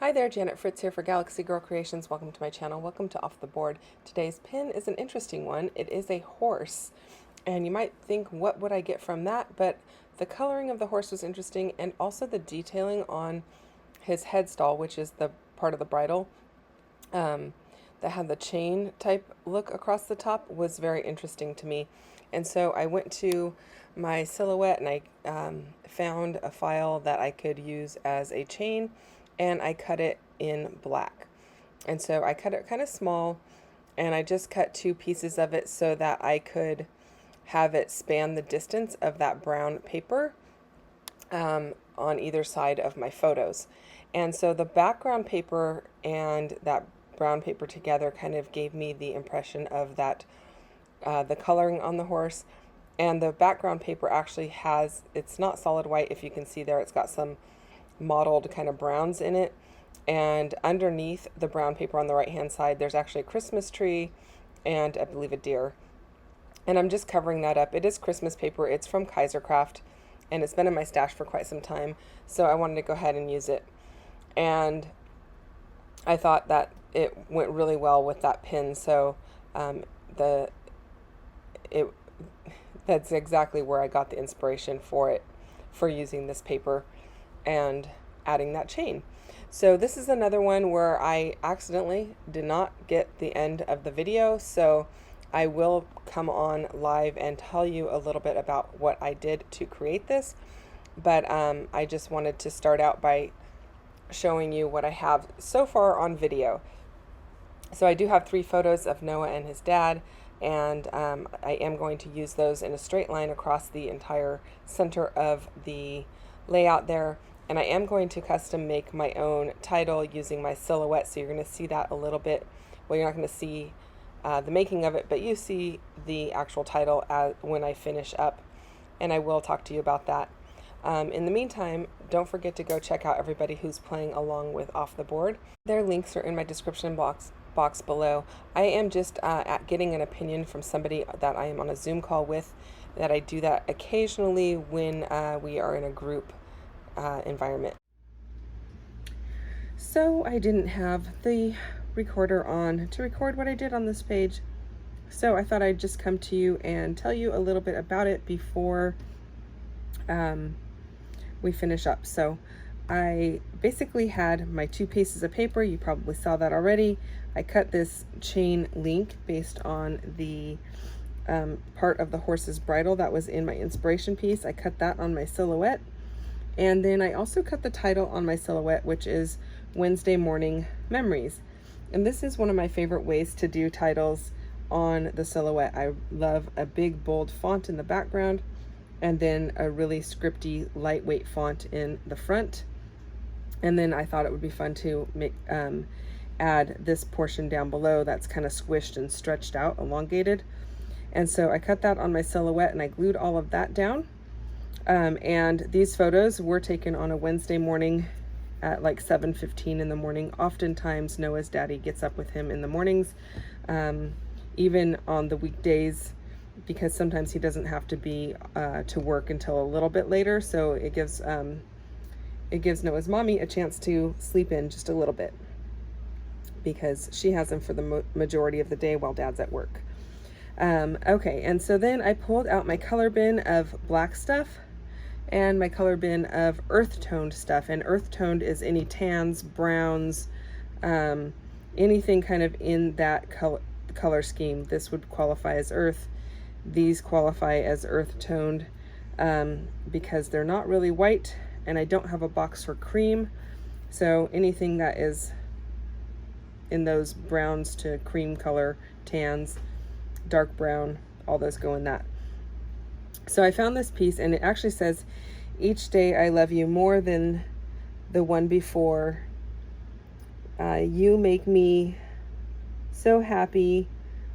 Hi there, Janet Fritz here for Galaxy Girl Creations. Welcome to my channel. Welcome to Off the Board. Today's pin is an interesting one. It is a horse, and you might think, what would I get from that? But the coloring of the horse was interesting, and also the detailing on his headstall, which is the part of the bridle that had the chain type look across the top, was very interesting to me. And so I went to my silhouette and I found a file that I could use as a chain, and I cut it in black. And so I cut it kind of small, and I just cut two pieces of it so that I could have it span the distance of that brown paper on either side of my photos. And so the background paper and that brown paper together kind of gave me the impression of that the coloring on the horse. And the background paper actually has, it's not solid white, if you can see there, it's got some mottled kind of browns in it, and underneath the brown paper on the right hand side there's actually a Christmas tree and I believe a deer, and I'm just covering that up. It is Christmas paper. It's from Kaisercraft and it's been in my stash for quite some time, so I wanted to go ahead and use it, and I thought that it went really well with that pin. So that's exactly where I got the inspiration for it, for using this paper and adding that chain. So this is another one where I accidentally did not get the end of the video, so I will come on live and tell you a little bit about what I did to create this, but I just wanted to start out by showing you what I have so far on video. So I do have 3 photos of Noah and his dad, and I am going to use those in a straight line across the entire center of the layout there. And I am going to custom make my own title using my silhouette, so you're going to see that a little bit. Well, you're not going to see the making of it, but you see the actual title when I finish up, and I will talk to you about that. In the meantime, don't forget to go check out everybody who's playing along with Off the Board. Their links are in my description box below. I am just getting an opinion from somebody that I am on a Zoom call with, that I do that occasionally when we are in a group environment. So I didn't have the recorder on to record what I did on this page, so I thought I'd just come to you and tell you a little bit about it before we finish up. So I basically had my 2 pieces of paper. You probably saw that already. I cut this chain link based on the part of the horse's bridle that was in my inspiration piece. I cut that on my silhouette. And then I also cut the title on my silhouette, which is Wednesday Morning Memories. And this is one of my favorite ways to do titles on the silhouette. I love a big bold font in the background, and then a really scripty lightweight font in the front. And then I thought it would be fun to make add this portion down below that's kind of squished and stretched out, elongated. And so I cut that on my silhouette and I glued all of that down. And these photos were taken on a Wednesday morning at like 7:15 in the morning. Oftentimes Noah's daddy gets up with him in the mornings, even on the weekdays, because sometimes he doesn't have to be to work until a little bit later. So it gives Noah's mommy a chance to sleep in just a little bit, because she has him for the majority of the day while dad's at work. Okay, and so then I pulled out my color bin of black stuff and my color bin of earth toned stuff. And earth toned is any tans, browns, anything kind of in that color scheme. This would qualify as earth. These qualify as earth toned because they're not really white, and I don't have a box for cream. So anything that is in those browns to cream color, tans, dark brown, all those go in that. So I found this piece, and it actually says, "Each day I love you more than the one before. You make me so happy,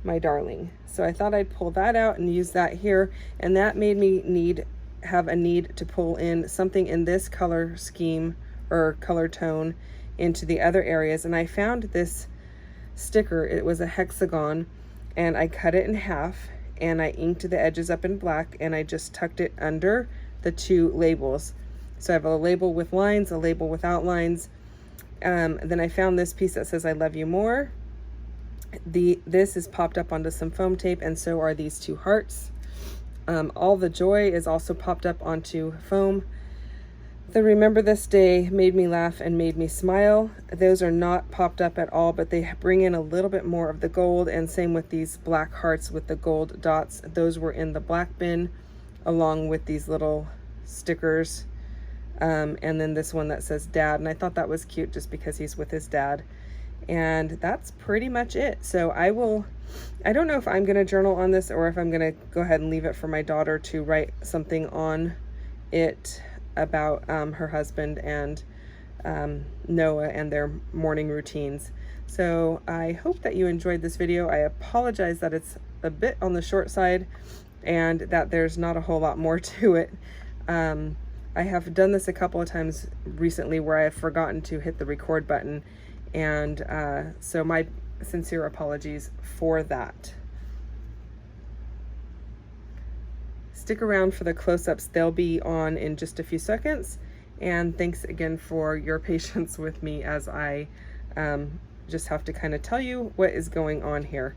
my darling." So I thought I'd pull that out and use that here, and that made me have a need to pull in something in this color scheme or color tone into the other areas. And I found this sticker. It was a hexagon, and I cut it in half, and I inked the edges up in black, and I just tucked it under the 2 labels. So I have a label with lines, a label without lines, Then I found this piece that says I love you more. This is popped up onto some foam tape, and so are these two hearts. All the joy is also popped up onto foam. The remember this day, made me laugh and made me smile. Those are not popped up at all, but they bring in a little bit more of the gold, and same with these black hearts with the gold dots. Those were in the black bin along with these little stickers. And then this one that says dad, and I thought that was cute just because he's with his dad. And that's pretty much it. So I don't know if I'm gonna journal on this or if I'm gonna go ahead and leave it for my daughter to write something on it about her husband and Noah and their morning routines. So I hope that you enjoyed this video. I apologize that it's a bit on the short side and that there's not a whole lot more to it. I have done this a couple of times recently where I have forgotten to hit the record button, and so my sincere apologies for that. Stick around for the close-ups. They'll be on in just a few seconds. And thanks again for your patience with me as I just have to kind of tell you what is going on here.